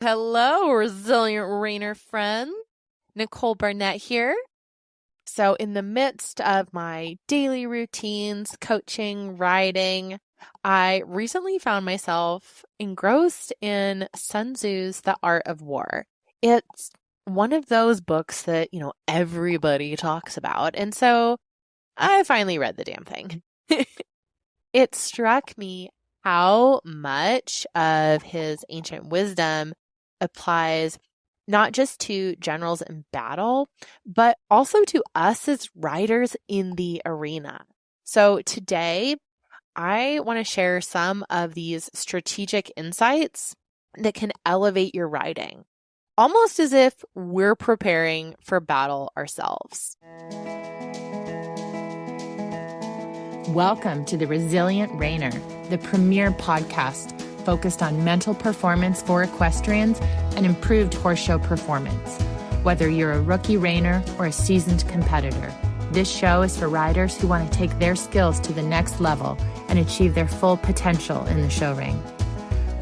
Hello, resilient Rainer friend. Nicole Barnett here. So, in the midst of my daily routines, coaching, writing, I recently found myself engrossed in Sun Tzu's The Art of War. It's one of those books that, everybody talks about. And so I finally read the damn thing. It struck me how much of his ancient wisdom applies not just to generals in battle, but also to us as riders in the arena. So today, I want to share some of these strategic insights that can elevate your riding, almost as if we're preparing for battle ourselves. Welcome to the Resilient Rainer, the premier podcast focused on mental performance for equestrians and improved horse show performance. Whether you're a rookie reiner or a seasoned competitor, this show is for riders who want to take their skills to the next level and achieve their full potential in the show ring.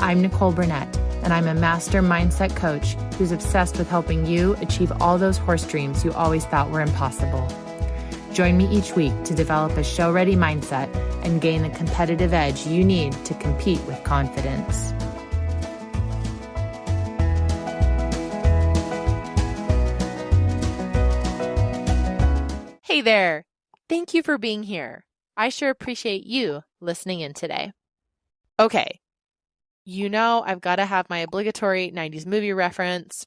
I'm Nicole Burnett, and I'm a master mindset coach who's obsessed with helping you achieve all those horse dreams you always thought were impossible. Join me each week to develop a show-ready mindset and gain the competitive edge you need to compete with confidence. Hey there. Thank you for being here. I sure appreciate you listening in today. Okay. I've got to have my obligatory 90s movie reference.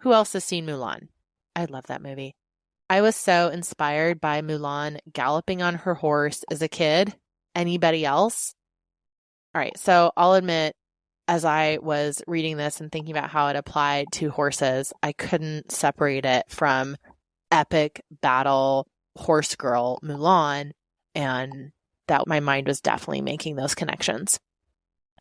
Who else has seen Mulan? I love that movie. I was so inspired by Mulan galloping on her horse as a kid. Anybody else? All right, so I'll admit, as I was reading this and thinking about how it applied to horses, I couldn't separate it from epic battle horse girl Mulan, and that my mind was definitely making those connections.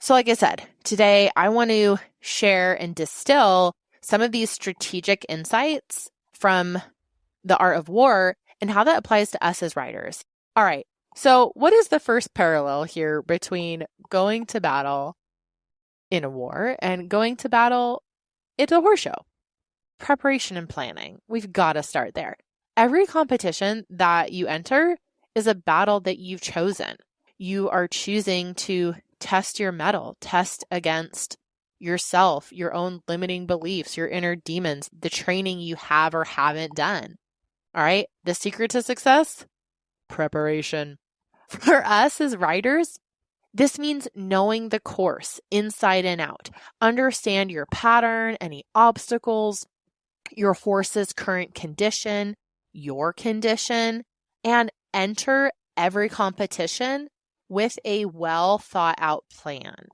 So like I said, today I want to share and distill some of these strategic insights from The Art of War and how that applies to us as riders. All right, so what is the first parallel here between going to battle in a war and going to battle at a horse show? Preparation and planning. We've got to start there. Every competition that you enter is a battle that you've chosen. You are choosing to test your mettle, test against yourself, your own limiting beliefs, your inner demons, the training you have or haven't done. All right, the secret to success? Preparation. For us as riders, this means knowing the course inside and out. Understand your pattern, any obstacles, your horse's current condition, your condition, and enter every competition with a well thought out plan.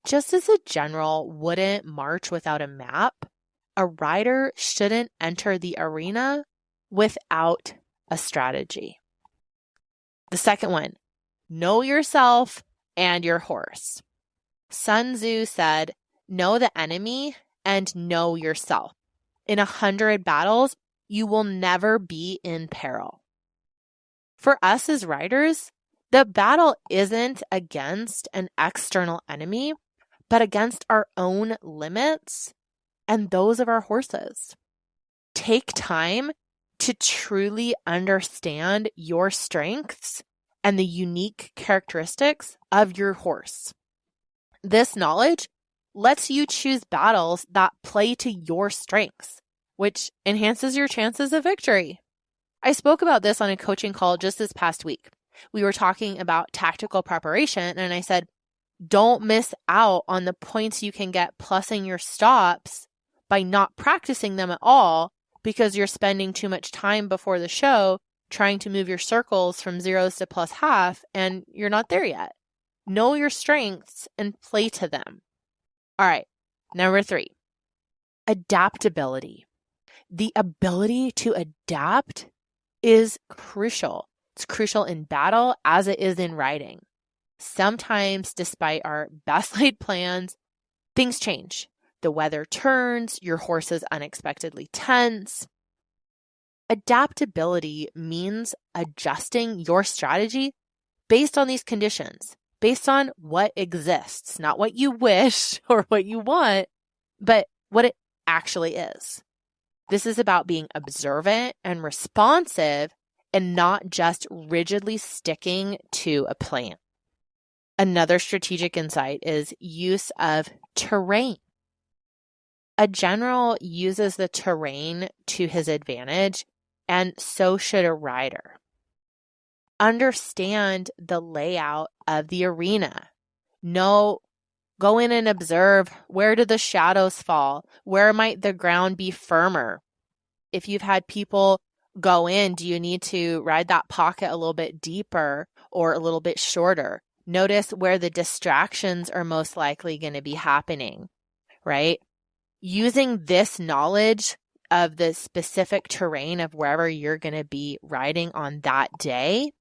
Just as a general wouldn't march without a map, a rider shouldn't enter the arena without a strategy. The second one, know yourself and your horse. Sun Tzu said, know the enemy and know yourself. In 100 battles, you will never be in peril. For us as riders, the battle isn't against an external enemy, but against our own limits and those of our horses. Take time to truly understand your strengths and the unique characteristics of your horse. This knowledge lets you choose battles that play to your strengths, which enhances your chances of victory. I spoke about this on a coaching call just this past week. We were talking about tactical preparation, and I said, don't miss out on the points you can get plussing your stops by not practicing them at all because you're spending too much time before the show trying to move your circles from zeros to plus half, and you're not there yet. Know your strengths and play to them. All right, number 3, adaptability. The ability to adapt is crucial. It's crucial in battle as it is in riding. Sometimes, despite our best laid plans, things change. The weather turns, your horse is unexpectedly tense. Adaptability means adjusting your strategy based on these conditions, based on what exists, not what you wish or what you want, but what it actually is. This is about being observant and responsive and not just rigidly sticking to a plan. Another strategic insight is use of terrain. A general uses the terrain to his advantage, and so should a rider. Understand the layout of the arena. Go in and observe, where do the shadows fall? Where might the ground be firmer? If you've had people go in, do you need to ride that pocket a little bit deeper or a little bit shorter? Notice where the distractions are most likely going to be happening, right? Using this knowledge of the specific terrain of wherever you're going to be riding on that day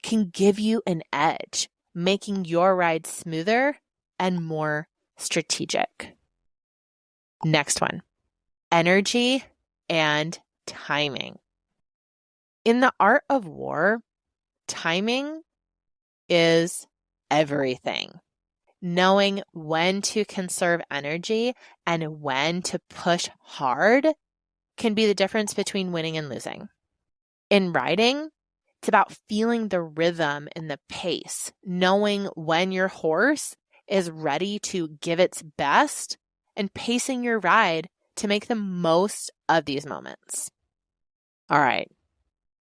can give you an edge, making your ride smoother and more strategic. Next one, energy and timing. In the art of war, timing is everything. Knowing when to conserve energy and when to push hard can be the difference between winning and losing. In riding, it's about feeling the rhythm and the pace, knowing when your horse is ready to give its best and pacing your ride to make the most of these moments. All right.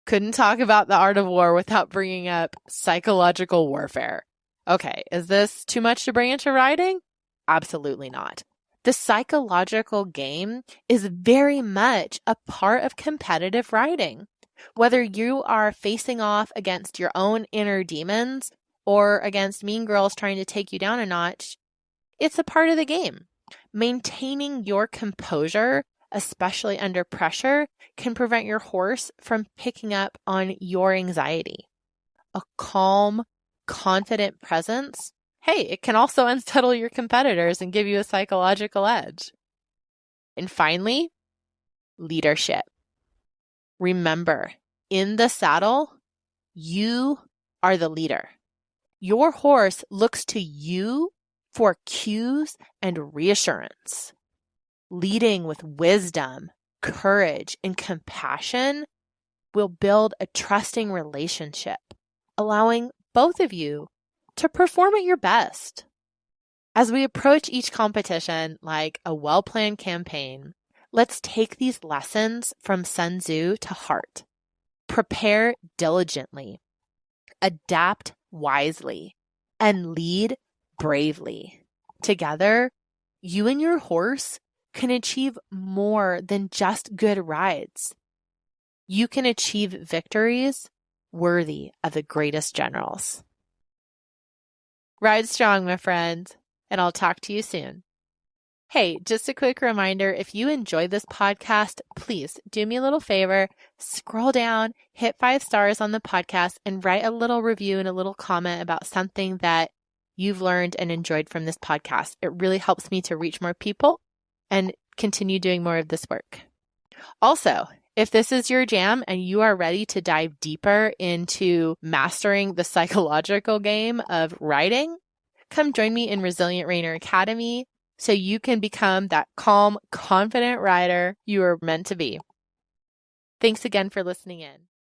Couldn't talk about the art of war without bringing up psychological warfare. Okay, is this too much to bring into riding? Absolutely not. The psychological game is very much a part of competitive riding. Whether you are facing off against your own inner demons or against mean girls trying to take you down a notch, it's a part of the game. Maintaining your composure, especially under pressure, can prevent your horse from picking up on your anxiety. A calm, confident presence, hey, it can also unsettle your competitors and give you a psychological edge. And finally, leadership. Remember, in the saddle, you are the leader. Your horse looks to you for cues and reassurance. Leading with wisdom, courage, and compassion will build a trusting relationship, allowing both of you to perform at your best. As we approach each competition like a well-planned campaign, let's take these lessons from Sun Tzu to heart. Prepare diligently, adapt wisely, and lead bravely. Together, you and your horse can achieve more than just good rides. You can achieve victories worthy of the greatest generals. Ride strong, my friends, and I'll talk to you soon. Hey, just a quick reminder, if you enjoyed this podcast, please do me a little favor, scroll down, hit 5 stars on the podcast, and write a little review and a little comment about something that you've learned and enjoyed from this podcast. It really helps me to reach more people and continue doing more of this work. Also, if this is your jam and you are ready to dive deeper into mastering the psychological game of riding, come join me in Resilient Rainer Academy so you can become that calm, confident rider you are meant to be. Thanks again for listening in.